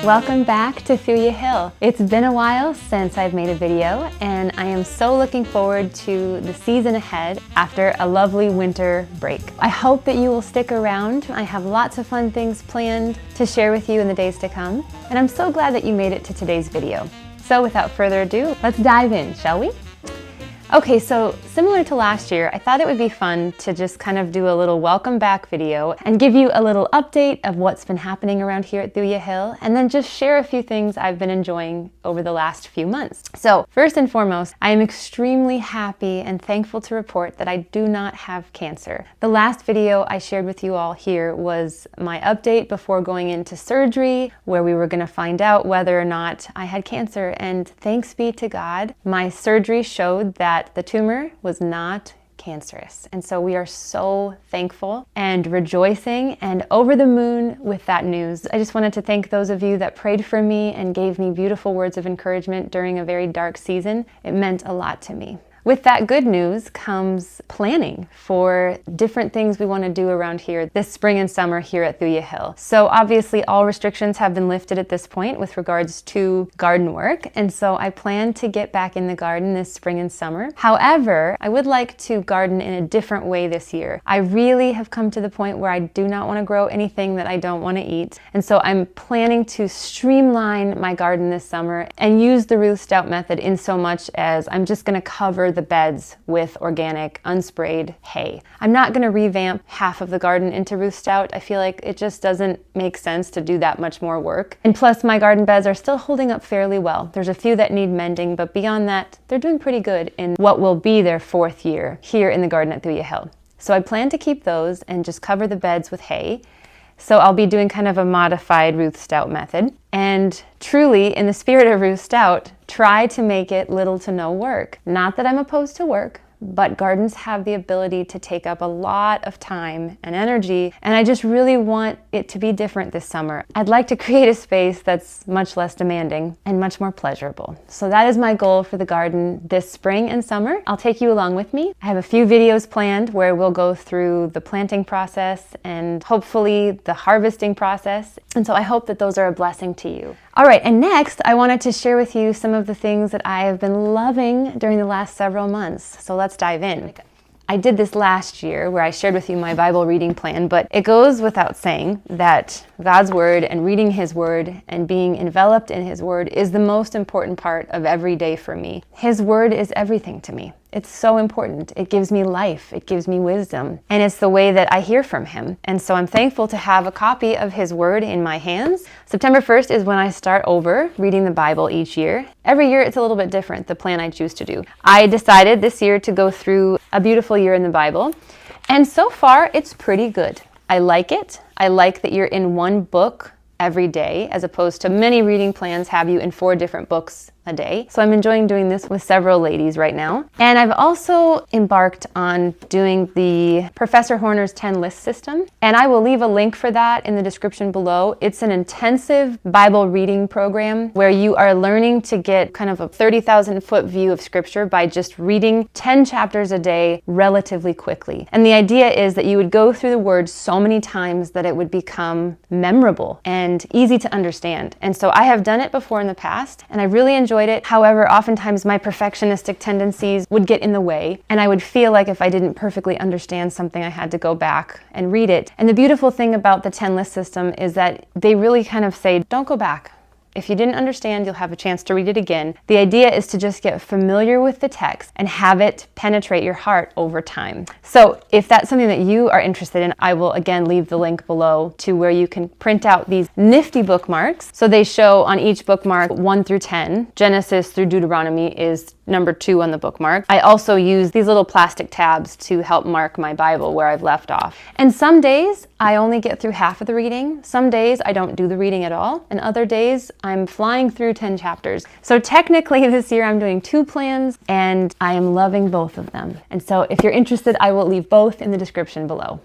Welcome back to Thuja Hill. It's been a while since I've made a video, and I am so looking forward to the season ahead after a lovely winter break. I hope that you will stick around. I have lots of fun things planned to share with you in the days to come, and I'm so glad that you made it to today's video. So without further ado, let's dive in, shall we? Okay, so similar to last year, I thought it would be fun to just kind of do a little welcome back video and give you a little update of what's been happening around here at Thuja Hill, and then just share a few things I've been enjoying over the last few months. So first and foremost, I am extremely happy and thankful to report that I do not have cancer. The last video I shared with you all here was my update before going into surgery, where we were going to find out whether or not I had cancer, and thanks be to God, my surgery showed that the tumor was not cancerous. And so we are so thankful and rejoicing and over the moon with that news. I just wanted to thank those of you that prayed for me and gave me beautiful words of encouragement during a very dark season. It meant a lot to me. With that good news comes planning for different things we want to do around here this spring and summer here at Thuja Hill. So obviously all restrictions have been lifted at this point with regards to garden work, and so I plan to get back in the garden this spring and summer. However, I would like to garden in a different way this year. I really have come to the point where I do not want to grow anything that I don't want to eat, and so I'm planning to streamline my garden this summer and use the Ruth Stout method in so much as I'm just going to cover the beds with organic, unsprayed hay. I'm not going to revamp half of the garden into Ruth Stout. I feel like it just doesn't make sense to do that much more work. And plus, my garden beds are still holding up fairly well. There's a few that need mending, but beyond that, they're doing pretty good in what will be their 4th year here in the garden at Thuja Hill. So I plan to keep those and just cover the beds with hay. So I'll be doing kind of a modified Ruth Stout method. And truly, in the spirit of Ruth Stout, try to make it little to no work. Not that I'm opposed to work, but gardens have the ability to take up a lot of time and energy, and I just really want it to be different this summer. I'd like to create a space that's much less demanding and much more pleasurable. So that is my goal for the garden this spring and summer. I'll take you along with me. I have a few videos planned where we'll go through the planting process and hopefully the harvesting process, and so I hope that those are a blessing to you. All right, and next I wanted to share with you some of the things that I have been loving during the last several months. So let's dive in. I did this last year where I shared with you my Bible reading plan, but it goes without saying that God's Word and reading His Word and being enveloped in His Word is the most important part of every day for me. His Word is everything to me. It's so important. It gives me life. It gives me wisdom. And it's the way that I hear from Him. And so I'm thankful to have a copy of His Word in my hands. September 1st is when I start over reading the Bible each year. Every year it's a little bit different, the plan I choose to do. I decided this year to go through a beautiful year in the Bible. And so far it's pretty good. I like it. I like that you're in one book every day, as opposed to many reading plans have you in 4 different books a day. So I'm enjoying doing this with several ladies right now. And I've also embarked on doing the Professor Horner's 10 list system. And I will leave a link for that in the description below. It's an intensive Bible reading program where you are learning to get kind of a 30,000-foot view of Scripture by just reading 10 chapters a day relatively quickly. And the idea is that you would go through the Word so many times that it would become memorable and easy to understand. And so I have done it before in the past, and I really enjoyed it. However, oftentimes my perfectionistic tendencies would get in the way, and I would feel like if I didn't perfectly understand something, I had to go back and read it. And the beautiful thing about the 10 list system is that they really kind of say, don't go back. If you didn't understand, you'll have a chance to read it again. The idea is to just get familiar with the text and have it penetrate your heart over time. So if that's something that you are interested in, I will again leave the link below to where you can print out these nifty bookmarks. So they show on each bookmark 1 through 10. Genesis through Deuteronomy is number 2 on the bookmark. I also use these little plastic tabs to help mark my Bible where I've left off. And some days I only get through half of the reading. Some days I don't do the reading at all. And other days I'm flying through 10 chapters. So technically this year I'm doing 2 plans and I am loving both of them. And so if you're interested, I will leave both in the description below.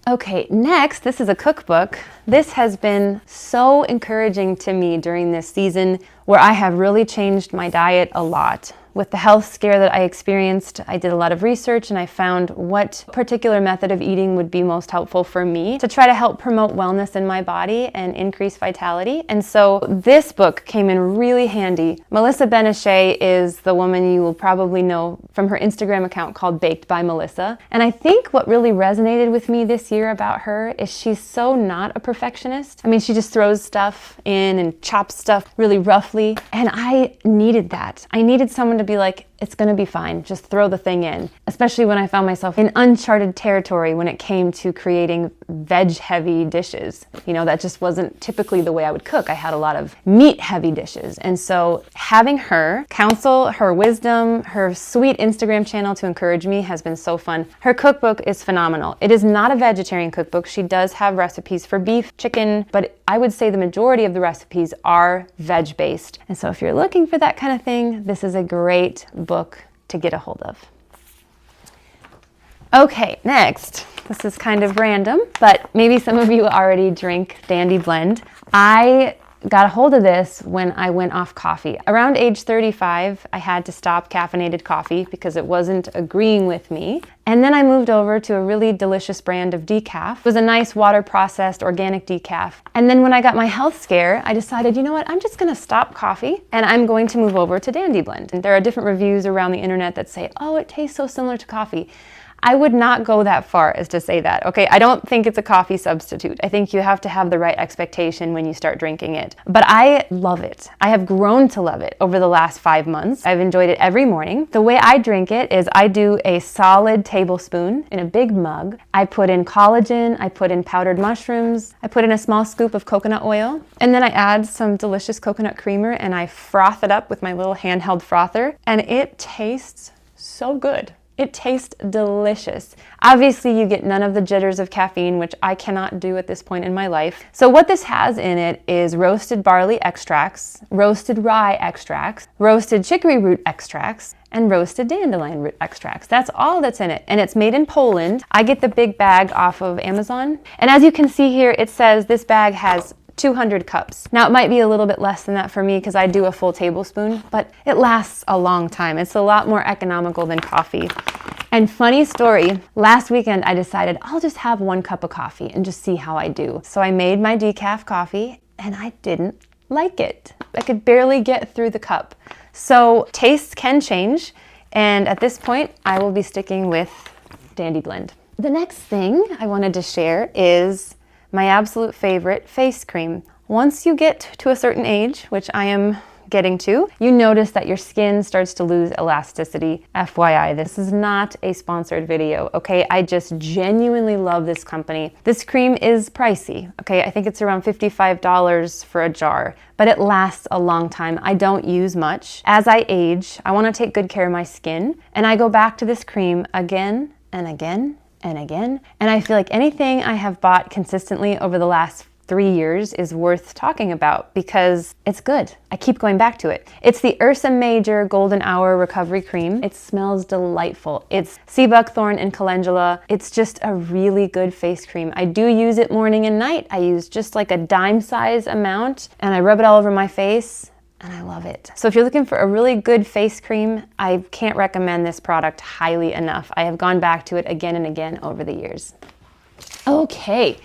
Okay, next, this is a cookbook. This has been so encouraging to me during this season where I have really changed my diet a lot. With the health scare that I experienced, I did a lot of research and I found what particular method of eating would be most helpful for me to try to help promote wellness in my body and increase vitality. And so this book came in really handy. Melissa Benachet is the woman you will probably know from her Instagram account called Baked by Melissa. And I think what really resonated with me this year about her is she's so not a perfectionist. I mean, she just throws stuff in and chops stuff really roughly. And I needed that. I needed someone to be like, it's gonna be fine, just throw the thing in. Especially when I found myself in uncharted territory when it came to creating veg-heavy dishes. You know, that just wasn't typically the way I would cook. I had a lot of meat-heavy dishes. And so having her counsel, her wisdom, her sweet Instagram channel to encourage me has been so fun. Her cookbook is phenomenal. It is not a vegetarian cookbook. She does have recipes for beef, chicken, but I would say the majority of the recipes are veg-based. And so if you're looking for that kind of thing, this is a great book to get a hold of. Okay, next. This is kind of random, but maybe some of you already drink Dandy Blend. I got a hold of this when I went off coffee. Around age 35, I had to stop caffeinated coffee because it wasn't agreeing with me. And then I moved over to a really delicious brand of decaf. It was a nice water-processed organic decaf. And then when I got my health scare, I decided, you know what, I'm just gonna stop coffee and I'm going to move over to Dandy Blend. And there are different reviews around the internet that say, oh, it tastes so similar to coffee. I would not go that far as to say that, okay? I don't think it's a coffee substitute. I think you have to have the right expectation when you start drinking it. But I love it. I have grown to love it over the last 5 months. I've enjoyed it every morning. The way I drink it is I do a solid tablespoon in a big mug. I put in collagen, I put in powdered mushrooms, I put in a small scoop of coconut oil, and then I add some delicious coconut creamer and I froth it up with my little handheld frother, and it tastes so good. It tastes delicious. Obviously, you get none of the jitters of caffeine, which I cannot do at this point in my life. So what this has in it is roasted barley extracts, roasted rye extracts, roasted chicory root extracts, and roasted dandelion root extracts. That's all that's in it. And it's made in Poland. I get the big bag off of Amazon. And as you can see here, it says this bag has 200 cups. Now it might be a little bit less than that for me because I do a full tablespoon, but it lasts a long time. It's a lot more economical than coffee. And funny story, last weekend I decided I'll just have 1 cup of coffee and just see how I do. So I made my decaf coffee and I didn't like it. I could barely get through the cup. So tastes can change, and at this point I will be sticking with Dandy Blend. The next thing I wanted to share is my absolute favorite face cream. Once you get to a certain age, which I am getting to, you notice that your skin starts to lose elasticity. FYI, this is not a sponsored video, okay? I just genuinely love this company. This cream is pricey, okay? I think it's around $55 for a jar, but it lasts a long time. I don't use much. As I age, I wanna take good care of my skin, and I go back to this cream again and again and again. And I feel like anything I have bought consistently over the last 3 years is worth talking about because it's good. I keep going back to it. It's the Ursa Major Golden Hour Recovery Cream. It smells delightful. It's sea buckthorn and calendula. It's just a really good face cream. I do use it morning and night. I use just like a dime size amount and I rub it all over my face. And I love it. So if you're looking for a really good face cream, I can't recommend this product highly enough. I have gone back to it again and again over the years. Okay,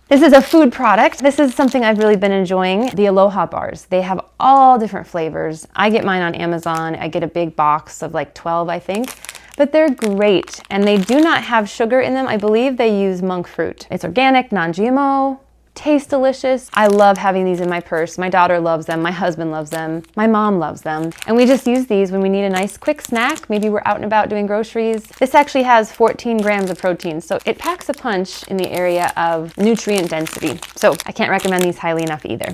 this is a food product. This is something I've really been enjoying, the Aloha bars. They have all different flavors. I get mine on Amazon. I get a big box of like 12, I think. But they're great, and they do not have sugar in them. I believe they use monk fruit. It's organic, non-GMO. Taste delicious. I love having these in my purse. My daughter loves them, my husband loves them, my mom loves them. And we just use these when we need a nice quick snack. Maybe we're out and about doing groceries. This actually has 14 grams of protein, so it packs a punch in the area of nutrient density. So I can't recommend these highly enough either.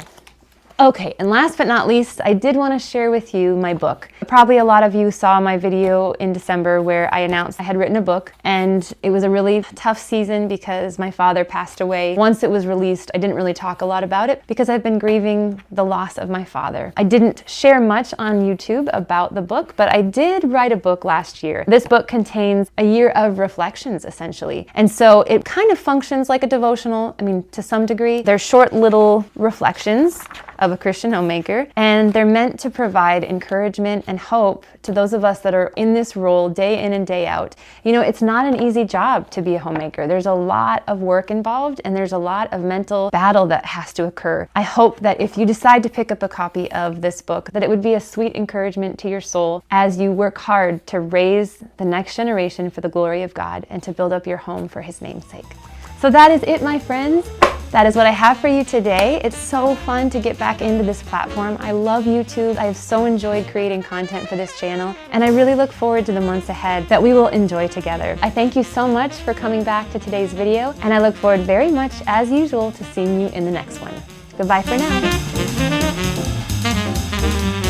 Okay, and last but not least, I did want to share with you my book. Probably a lot of you saw my video in December where I announced I had written a book, and it was a really tough season because my father passed away. Once it was released, I didn't really talk a lot about it because I've been grieving the loss of my father. I didn't share much on YouTube about the book, but I did write a book last year. This book contains a year of reflections, essentially. And so it kind of functions like a devotional, I mean, to some degree. They're short little reflections of a Christian homemaker, and they're meant to provide encouragement and hope to those of us that are in this role day in and day out. You know, it's not an easy job to be a homemaker. There's a lot of work involved, and there's a lot of mental battle that has to occur. I hope that if you decide to pick up a copy of this book, that it would be a sweet encouragement to your soul as you work hard to raise the next generation for the glory of God and to build up your home for His name's sake. So that is it, my friends. That is what I have for you today. It's so fun to get back into this platform. I love YouTube. I have so enjoyed creating content for this channel, and I really look forward to the months ahead that we will enjoy together. I thank you so much for coming back to today's video, and I look forward very much, as usual, to seeing you in the next one. Goodbye for now.